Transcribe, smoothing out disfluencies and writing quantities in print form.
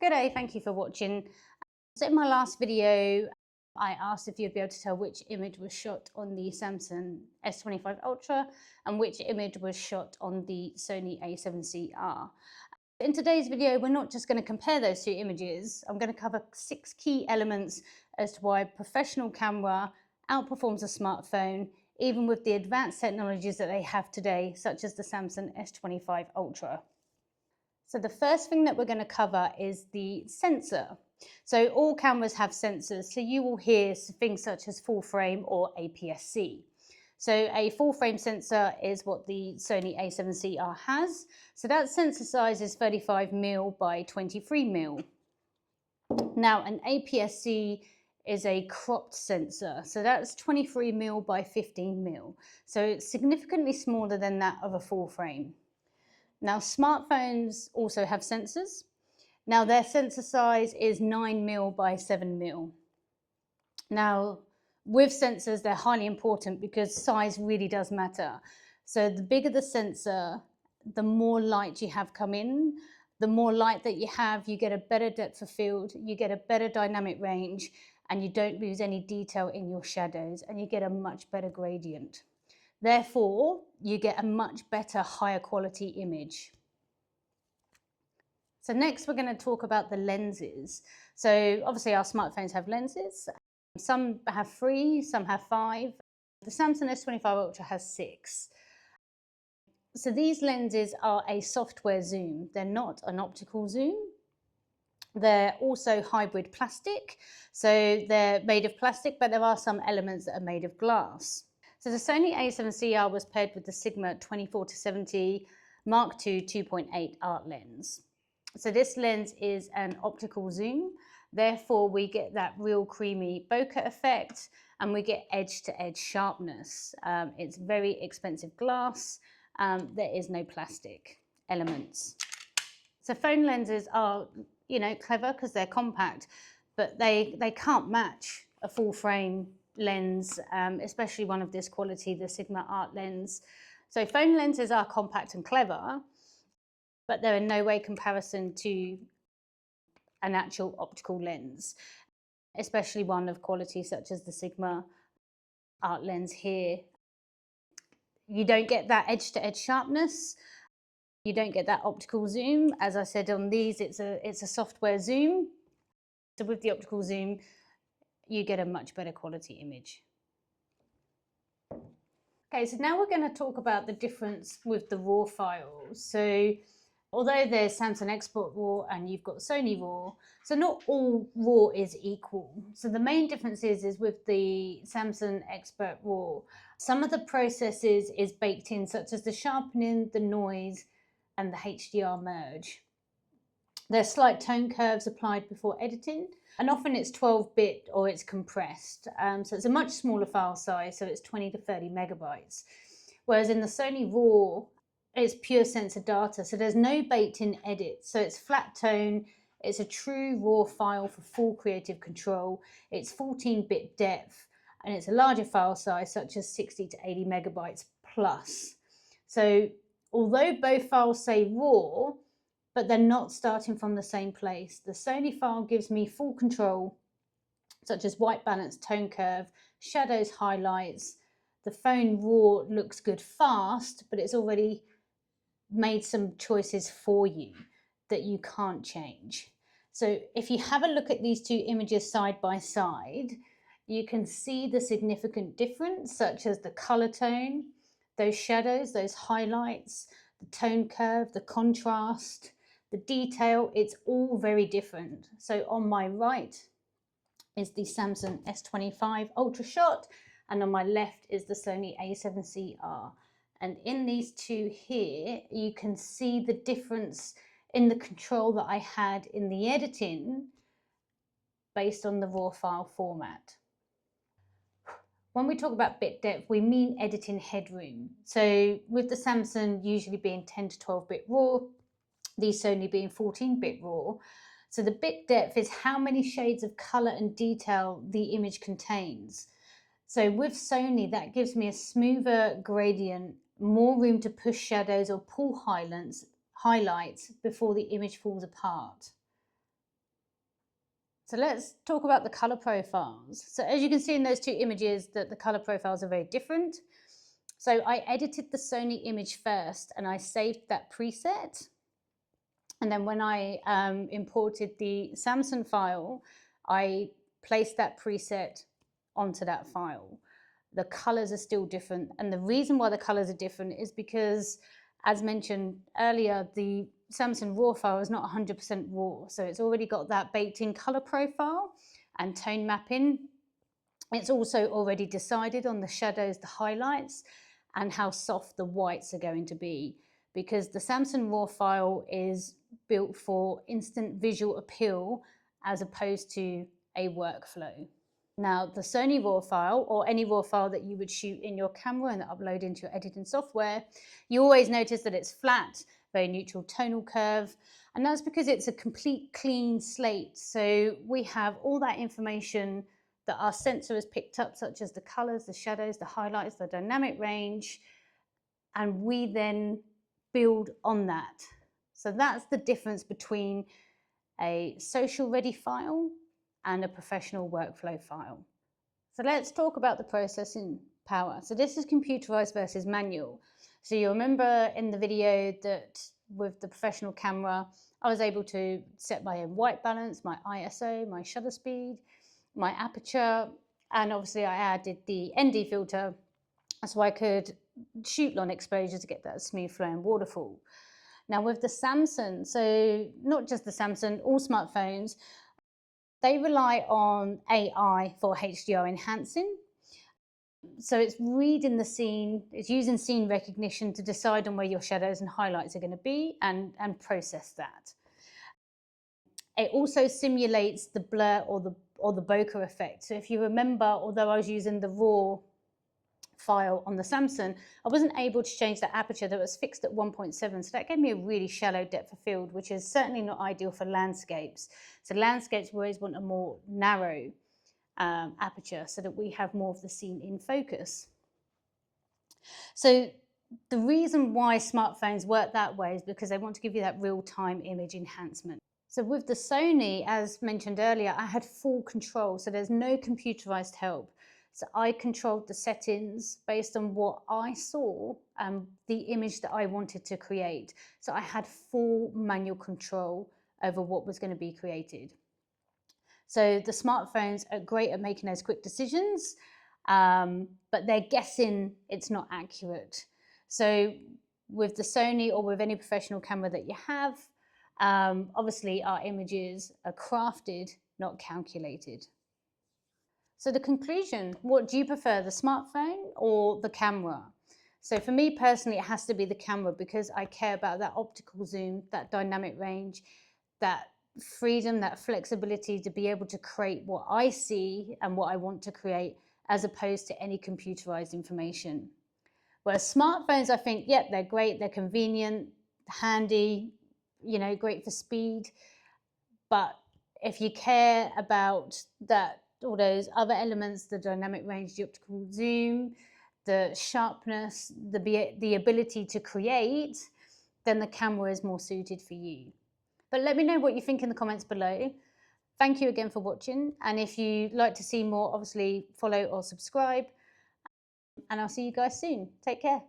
Good day, thank you for watching. So in my last video, I asked if you'd be able to tell which image was shot on the Samsung S25 Ultra and which image was shot on the Sony A7CR. In today's video, we're not just going to compare those two images. I'm going to cover 6 key elements as to why a professional camera outperforms a smartphone, even with the advanced technologies that they have today, such as the Samsung S25 Ultra. So the first thing that we're going to cover is the sensor. So all cameras have sensors, so you will hear things such as full frame or APS-C. So a full frame sensor is what the Sony A7CR has. So that sensor size is 35mm by 23mm. Now an APS-C is a cropped sensor, so that's 23mm by 15mm. So it's significantly smaller than that of a full frame. Now smartphones also have sensors. Now their sensor size is 9mm by 7mm. Now with sensors, they're highly important because size really does matter. So the bigger the sensor, the more light you have come in. The more light that you have, you get a better depth of field, you get a better dynamic range, and you don't lose any detail in your shadows, and you get a much better gradient. Therefore, you get a much better, higher quality image. So next we're going to talk about the lenses. So obviously our smartphones have lenses. Some have 3, some have 5. The Samsung S25 Ultra has 6. So these lenses are a software zoom. They're not an optical zoom. They're also hybrid plastic. So they're made of plastic, but there are some elements that are made of glass. So the Sony A7CR was paired with the Sigma 24-70 Mark II 2.8 art lens. So this lens is an optical zoom. Therefore, we get that real creamy bokeh effect and we get edge-to-edge sharpness. It's very expensive glass. There is no plastic elements. So phone lenses are, clever because they're compact, but they can't match a full frame lens, especially one of this quality, the Sigma art lens. So phone lenses are compact and clever, but they're in no way comparison to an actual optical lens, especially one of quality such as the Sigma art lens here. You don't get that edge-to-edge sharpness. You don't get that optical zoom. As I said, on these, it's a software zoom. So with the optical zoom, you get a much better quality image. Okay, so now we're going to talk about the difference with the RAW files. So although there's Samsung Export RAW and you've got Sony RAW, so not all RAW is equal. So the main difference is with the Samsung Expert RAW, some of the processes is baked in, such as the sharpening, the noise, and the HDR merge. There's slight tone curves applied before editing, and often it's 12-bit or it's compressed. So it's a much smaller file size, so it's 20 to 30 megabytes. Whereas in the Sony RAW, it's pure sensor data, so there's no baked-in edit. So it's flat tone, it's a true RAW file for full creative control, it's 14-bit depth, and it's a larger file size, such as 60 to 80 megabytes plus. So although both files say RAW, but they're not starting from the same place. The Sony file gives me full control, such as white balance, tone curve, shadows, highlights. The phone RAW looks good fast, but it's already made some choices for you that you can't change. So if you have a look at these two images side by side, you can see the significant difference, such as the color tone, those shadows, those highlights, the tone curve, the contrast, the detail. It's all very different. So on my right is the Samsung S25 Ultra shot, and on my left is the Sony A7CR. And in these two here, you can see the difference in the control that I had in the editing based on the RAW file format. When we talk about bit depth, we mean editing headroom. So with the Samsung usually being 10 to 12-bit RAW, the Sony being 14-bit RAW. So the bit depth is how many shades of color and detail the image contains. So with Sony, that gives me a smoother gradient, more room to push shadows or pull highlights before the image falls apart. So let's talk about the color profiles. So as you can see in those two images, that the color profiles are very different. So I edited the Sony image first and I saved that preset. And then when I imported the Samsung file, I placed that preset onto that file. The colors are still different. And the reason why the colors are different is because, as mentioned earlier, the Samsung RAW file is not 100% raw. So it's already got that baked in color profile and tone mapping. It's also already decided on the shadows, the highlights, and how soft the whites are going to be, because the Samsung RAW file is built for instant visual appeal as opposed to a workflow. Now, the Sony RAW file, or any RAW file that you would shoot in your camera and upload into your editing software, you always notice that it's flat, very neutral tonal curve, and that's because it's a complete clean slate. So we have all that information that our sensor has picked up, such as the colors, the shadows, the highlights, the dynamic range, and we then build on that. So that's the difference between a social ready file and a professional workflow file. So let's talk about the processing power. So this is computerized versus manual. So you remember in the video that with the professional camera, I was able to set my own white balance, my ISO, my shutter speed, my aperture, and obviously I added the ND filter so I could shoot long exposure to get that smooth flowing waterfall. Now with the Samsung, so not just the Samsung, all smartphones, they rely on AI for HDR enhancing. So it's reading the scene, it's using scene recognition to decide on where your shadows and highlights are going to be and process that. It also simulates the blur or the bokeh effect. So if you remember, although I was using the RAW file on the Samsung, I wasn't able to change the aperture. That was fixed at 1.7, so that gave me a really shallow depth of field, which is certainly not ideal for landscapes. So landscapes, we always want a more narrow aperture so that we have more of the scene in focus. So the reason why smartphones work that way is because they want to give you that real-time image enhancement. So with the Sony, as mentioned earlier, I had full control, so there's no computerized help. So I controlled the settings based on what I saw and the image that I wanted to create. So I had full manual control over what was going to be created. So the smartphones are great at making those quick decisions, but they're guessing it's not accurate. So with the Sony or with any professional camera that you have, obviously our images are crafted, not calculated. So the conclusion, what do you prefer, the smartphone or the camera? So for me personally, it has to be the camera because I care about that optical zoom, that dynamic range, that freedom, that flexibility to be able to create what I see and what I want to create as opposed to any computerized information. Whereas smartphones, I think, yep, they're great, they're convenient, handy, you know, great for speed. But if you care about that, all those other elements, the dynamic range, the optical zoom, the sharpness, the ability to create, then the camera is more suited for you. But let me know what you think in the comments below. Thank you again for watching. And if you'd like to see more, obviously follow or subscribe. And I'll see you guys soon. Take care.